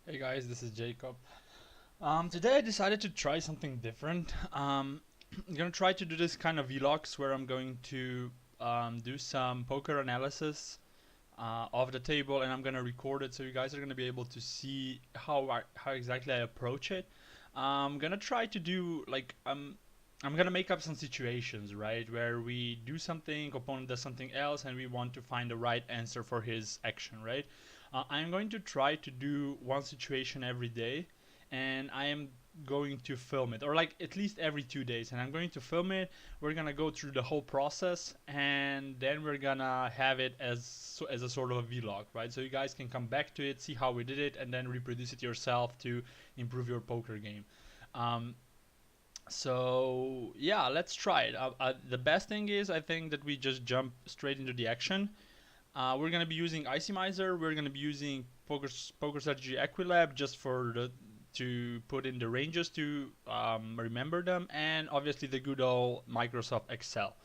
Hey guys, this is Jacob. Today I decided to try something different. I'm gonna try to do this kind of vlogs where I'm going to do some poker analysis of the table, and I'm gonna record it so you guys are gonna be able to see how exactly I approach it. I'm gonna try to do like I'm gonna make up some situations, right, where we do something, opponent does something else, and we want to find the right answer for his action, right? I'm going to try to do one situation every day, and I am going to film it, or like at least every 2 days, and I'm going to film it. We're gonna go through the whole process, and then we're gonna have it as a sort of a vlog, right? So you guys can come back to it, see how we did it, and then reproduce it yourself to improve your poker game. Um, so yeah, let's try it. The best thing is I think that we just jump straight into the action. We're gonna be using Icemizer. We're gonna be using Poker Strategy Equilab just for the to put in the ranges to remember them, and obviously the good old Microsoft Excel,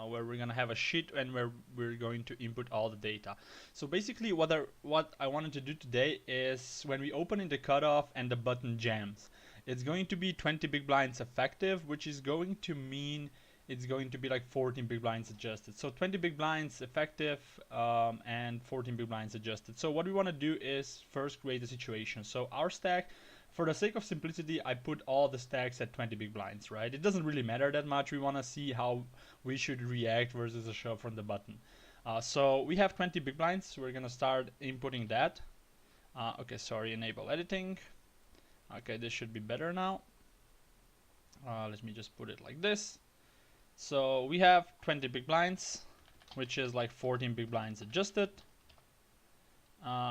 where we're gonna have a sheet and where we're going to input all the data. So basically, what I wanted to do today is when we open in the cutoff and the button jams, it's going to be 20 big blinds effective, which is going to mean it's going to be like 14 big blinds adjusted. So 20 big blinds effective and 14 big blinds adjusted. So what we want to do is first create a situation. So our stack, for the sake of simplicity, I put all the stacks at 20 big blinds, right? It doesn't really matter that much. We want to see how we should react versus a shove from the button. So we have 20 big blinds. So we're going to start inputting that. Okay, sorry, enable editing. Okay, this should be better now. Let me just put it like this. So we have 20 big blinds, which is like 14 big blinds adjusted.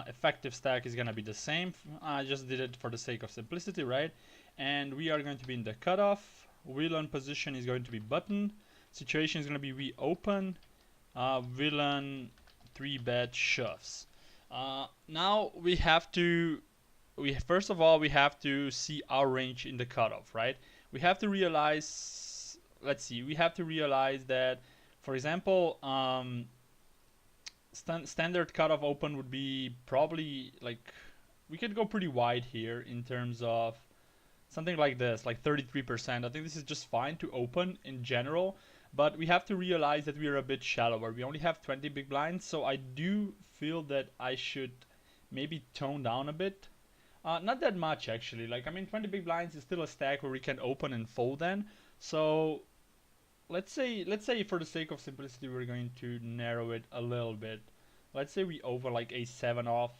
Effective stack is gonna be the same. I just did it for the sake of simplicity, right? And we are going to be in the cutoff. Villain position is going to be button. Situation is gonna be we open. Villain 3-bet shoves. Now we have to. First of all we have to see our range in the cutoff, right? We have to realize. Let's see. We have to realize that, for example, standard cutoff open would be probably like we could go pretty wide here in terms of something like this, like 33%. I think this is just fine to open in general, but we have to realize that we are a bit shallower. We only have 20 big blinds, so I do feel that I should maybe tone down a bit. Not that much actually. Like I mean, 20 big blinds is still a stack where we can open and fold then. So let's say for the sake of simplicity we're going to narrow it a little bit. Let's say we over like a 7 off,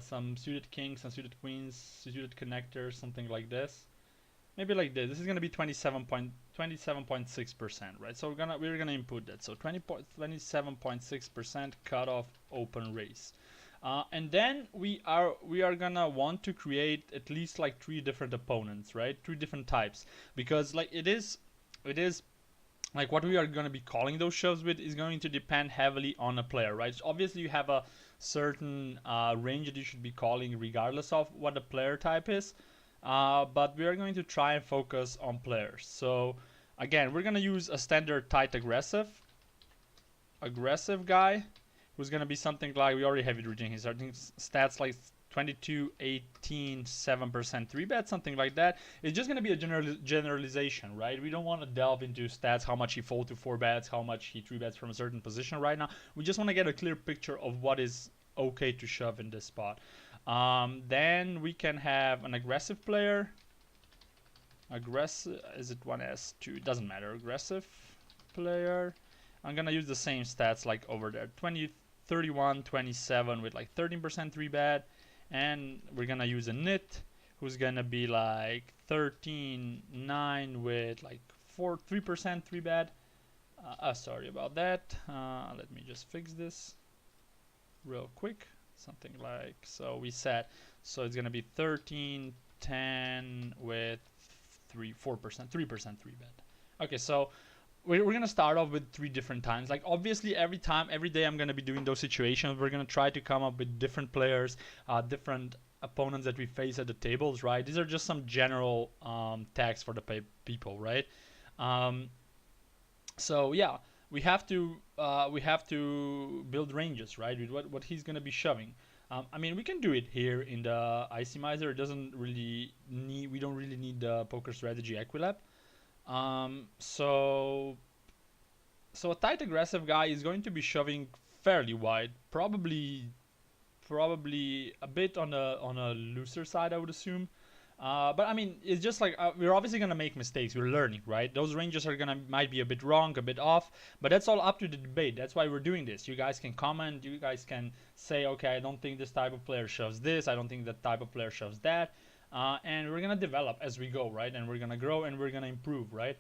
some suited kings, some suited queens, suited connectors, something like this. Maybe like this. This is gonna be 27.6%, right? So we're gonna input that. So 27.6% cutoff open raise. And then we are gonna want to create at least like 3 different opponents, right? 3 different types, because like it is like what we are going to be calling those shoves with is going to depend heavily on a player, right? So obviously you have a certain range that you should be calling regardless of what the player type is, but we are going to try and focus on players. So again, we're going to use a standard tight aggressive guy who's going to be something like, we already have it reading his starting stats like 22, 18, 7% 3-bet, something like that. It's just going to be a generalization, right? We don't want to delve into stats, how much he fold to 4 bets, how much he 3-bets from a certain position right now. We just want to get a clear picture of what is okay to shove in this spot. Then we can have an aggressive player. Aggressive, is it 1S2? It doesn't matter. Aggressive player. I'm gonna use the same stats like over there. 20, 31, 27 with like 13% 3-bet. And we're gonna use a nit who's gonna be like 13, 9 with like 3% 3-bet. Sorry about that. Let me just fix this real quick. Something like, so we set, so it's gonna be 13, 10 with 4%, 3% 3-bet. Okay, so we're gonna start off with 3 different times. Like obviously every time, every day I'm gonna be doing those situations. We're gonna try to come up with different players, different opponents that we face at the tables, right? These are just some general tags for the people, right? Um, so yeah, we have to build ranges, right? With what he's gonna be shoving. I mean, we can do it here in the Icemizer. It doesn't really need. We don't really need the poker strategy Equilab. So a tight aggressive guy is going to be shoving fairly wide, probably a bit on a looser side, I would assume. But I mean, it's just like we're obviously gonna make mistakes. We're learning, right? Those ranges are gonna might be a bit wrong, a bit off, but that's all up to the debate. That's why we're doing this. You guys can comment. You guys can say, okay, I don't think this type of player shoves this. I don't think that type of player shoves that. And we're gonna develop as we go, right? And we're gonna grow and we're gonna improve, right?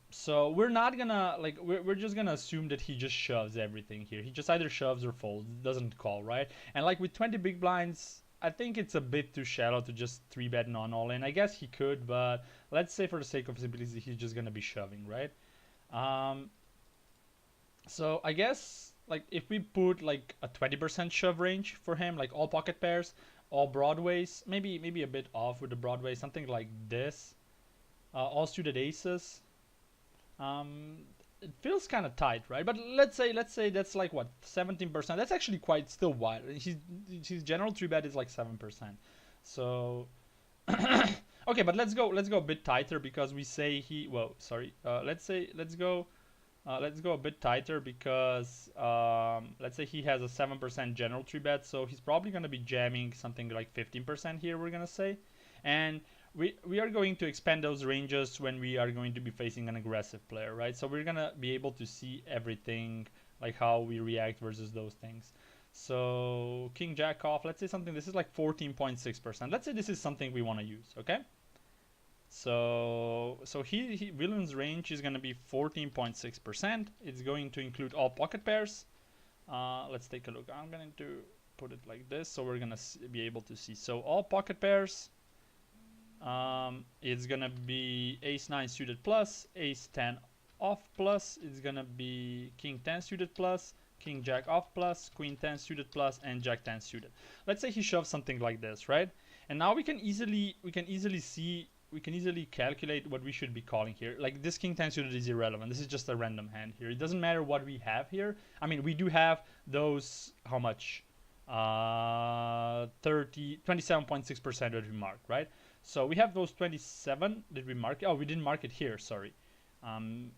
So we're not gonna like we're just gonna assume that he just shoves everything here. He just either shoves or folds, doesn't call, right? And like with 20 big blinds, I think it's a bit too shallow to just 3-bet non all in. I guess he could, but let's say for the sake of simplicity, he's just gonna be shoving, right? Um, so I guess like if we put like a 20% shove range for him, like all pocket pairs, all broadways, maybe a bit off with the broadway, something like this. All suited aces. Um, it feels kind of tight, right? But let's say that's like what 17%. That's actually quite still wide. His general 3-bet is like 7%. So okay, but let's go a bit tighter because we say he. Well, sorry. Let's go a bit tighter because let's say he has a 7% general 3-bet, so he's probably gonna be jamming something like 15% here. We're gonna say, and we are going to expand those ranges when we are going to be facing an aggressive player, right? So we're gonna be able to see everything, like how we react versus those things. So king jack off, let's say something, this is like 14.6%. Let's say this is something we want to use, okay? So William's range is going to be 14.6%. It's going to include all pocket pairs. Let's take a look. I'm going to put it like this so we're going to be able to see. So all pocket pairs, it's gonna be ace 9 suited plus, ace 10 off plus, it's gonna be king 10 suited plus, king jack off plus, queen 10 suited plus, and jack 10 suited. Let's say he shoves something like this, right? And now we can easily calculate what we should be calling here. Like this king 10 suited is irrelevant. This is just a random hand here. It doesn't matter what we have here. I mean, we do have those, how much? 27.6% that we marked, right? So we have those 27. Did we mark it? Oh, we didn't mark it here. Sorry. I'm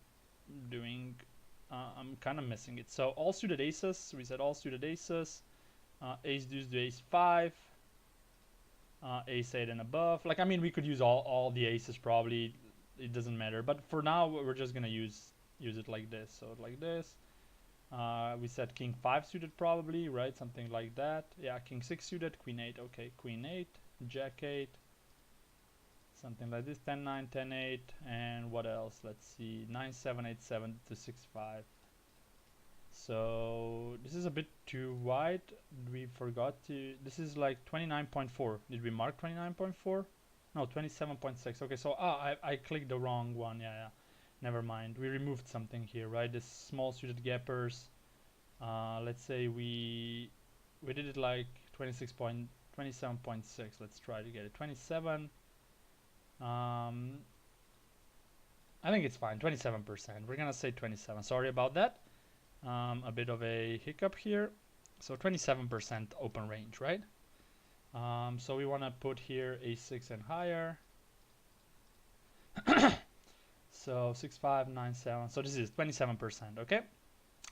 kind of missing it. So all suited aces. We said all suited aces. Ace deuce to ace 5. Ace 8 and above. Like, I mean, we could use all the aces probably. It doesn't matter. But for now, we're just going to use it like this. So like this. We said king 5 suited probably, right? Something like that. Yeah, king 6 suited, queen 8. Okay, queen 8, jack 8. Something like this, 10-9, 10-8, and what else? Let's see, 9-7, 8-7 to 6-5. So this is a bit too wide. We forgot to. This is like 29.4. Did we mark 29.4? No, 27.6. Okay, so I clicked the wrong one. Yeah. Never mind. We removed something here, right? This small suited gappers. Let's say we did it like 27.6. Let's try to get it. 27. I think it's fine. 27%. We're gonna say 27. Sorry about that. A bit of a hiccup here. So 27% open range, right? So we want to put here a6 and higher. So 6, 5, 9, 7. So this is 27%, okay?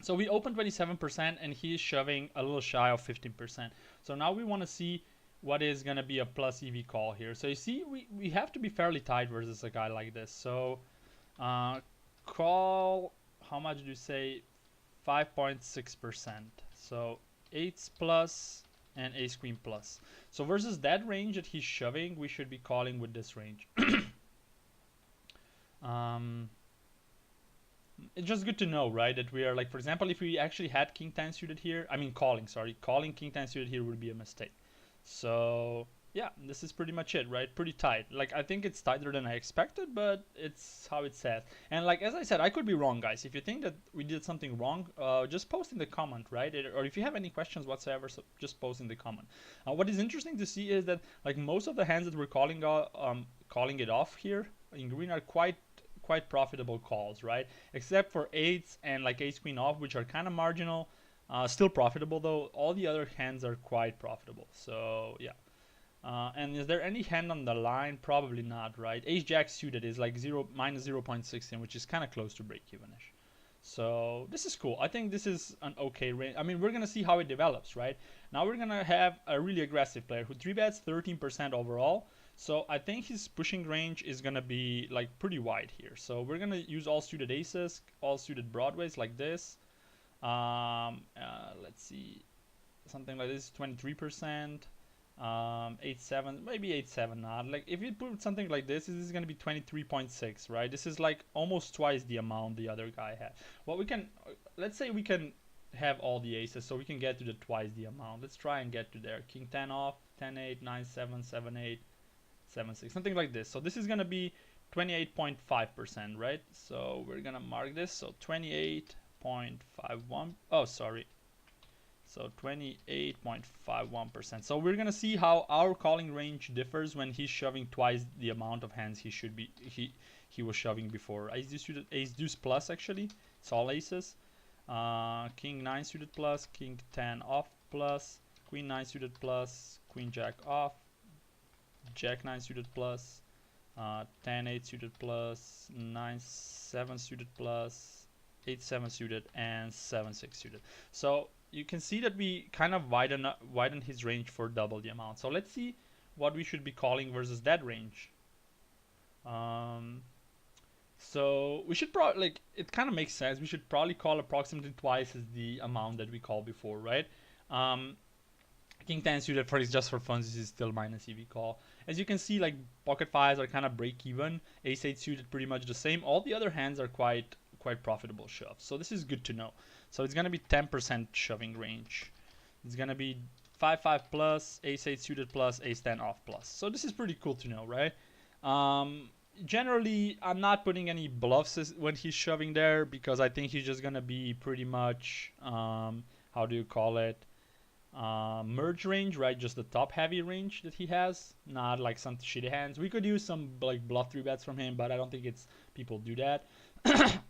So we open 27% and he is shoving a little shy of 15%. So now we want to see what is going to be a plus EV call here. So you see, we have to be fairly tight versus a guy like this. So call, how much do you say? 5.6%. So 8s plus and ace queen plus. So versus that range that he's shoving, we should be calling with this range. It's just good to know, right, that we are like, for example, if we actually had king 10 suited here, I mean calling king 10 suited here would be a mistake. So yeah, this is pretty much it, right? Pretty tight. Like, I think it's tighter than I expected, but it's how it says. And like, as I said, I could be wrong, guys. If you think that we did something wrong, just post in the comment, right? Or if you have any questions whatsoever, so just post in the comment. What is interesting to see is that like most of the hands that we're calling it off here in green are quite profitable calls, right? Except for 8s and like ace queen off, which are kind of marginal. Still profitable though. All the other hands are quite profitable. So yeah. And is there any hand on the line? Probably not, right? Ace Jack suited is like minus 0.16, which is kind of close to break evenish. So this is cool. I think this is an okay range. I mean, we're gonna see how it develops, right? Now we're gonna have a really aggressive player who 3-bets 13% overall. So I think his pushing range is gonna be like pretty wide here. So we're gonna use all suited aces, all suited broadways like this. Let's see, something like this, 23%. 8-7, maybe 8-7 not. Like if you put something like this is going to be 23.6, right? This is like almost twice the amount the other guy had. Well, we can, let's say we can have all the aces, so we can get to the twice the amount. Let's try and get to there. King 10 off, 10-8, 9-7, 7-8, 7-6, something like this. So this is going to be 28.5%, right? So we're going to mark this. So 28.51, oh, sorry. So 28.51%. So we're gonna see how our calling range differs when he's shoving twice the amount of hands he was shoving before. Ace deuce suited, ace deuce plus actually. It's all aces. King 9 suited plus, king 10 off plus, queen 9 suited plus, queen jack off, jack 9 suited plus, 10-8 suited plus, 9-7 suited plus, 8-7 suited, and 7-6 suited. So you can see that we kind of widen his range for double the amount. So let's see what we should be calling versus that range. So we should probably, like, it kind of makes sense. We should probably call approximately twice as the amount that we called before, right? King 10 suited for just for fun, this is still minus EV call. As you can see, like pocket fives are kind of break even. Ace 8 suited pretty much the same. All the other hands are quite profitable shoves. So this is good to know. So it's gonna be 10% shoving range. It's gonna be 5-5 plus, ace 8 suited plus, ace 10 off plus. So this is pretty cool to know, right? Generally, I'm not putting any bluffs when he's shoving there because I think he's just gonna be pretty much, how do you call it? Merge range, right? Just the top heavy range that he has, not like some shitty hands. We could use some like bluff 3-bets from him, but I don't think people do that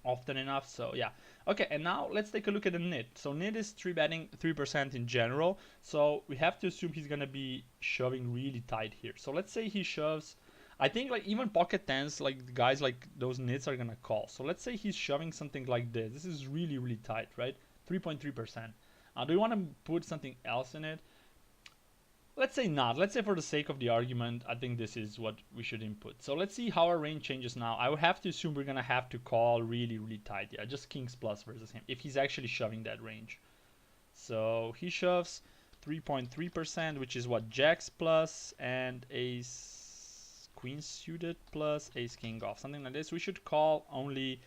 often enough. So yeah, okay, and now let's take a look at the nit. So nit is 3-betting 3% in general, so we have to assume he's gonna be shoving really tight here. So let's say he shoves, I think like even pocket tens, like guys like those nits are gonna call. So let's say he's shoving something like this. This is really tight, right? 3.3%. Do we want to put something else in it? Let's say not. Let's say for the sake of the argument, I think this is what we should input. So let's see how our range changes now. I would have to assume we're going to have to call really tight. Yeah, just kings plus versus him, if he's actually shoving that range. So he shoves 3.3%, which is what, jacks plus and ace queen suited plus ace king off. Something like this. We should call only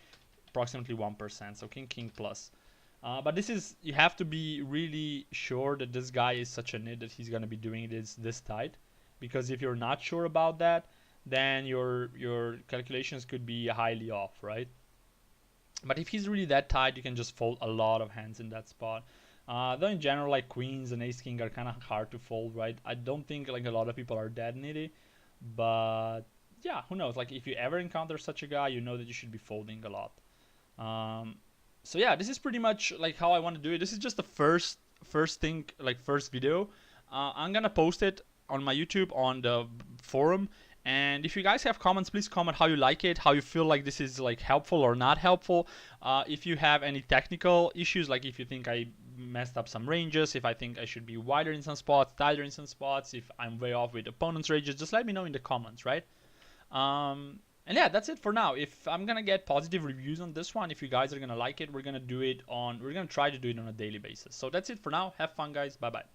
approximately 1%. So king plus. But this is, you have to be really sure that this guy is such a nit that he's going to be doing it this tight. Because if you're not sure about that, then your calculations could be highly off, right? But if he's really that tight, you can just fold a lot of hands in that spot. Though in general, like queens and ace king are kind of hard to fold, right? I don't think like a lot of people are that nitty. But yeah, who knows? Like if you ever encounter such a guy, you know that you should be folding a lot. So yeah, this is pretty much like how I want to do it. This is just the first thing, like first video. I'm gonna post it on my YouTube on the forum. And if you guys have comments, please comment how you like it, how you feel like this is like helpful or not helpful. If you have any technical issues, like if you think I messed up some ranges, if I think I should be wider in some spots, tighter in some spots, if I'm way off with opponents' ranges, just let me know in the comments, right? And yeah, that's it for now. If I'm gonna get positive reviews on this one, if you guys are gonna like it, we're gonna try to do it on a daily basis. So that's it for now. Have fun, guys. Bye bye.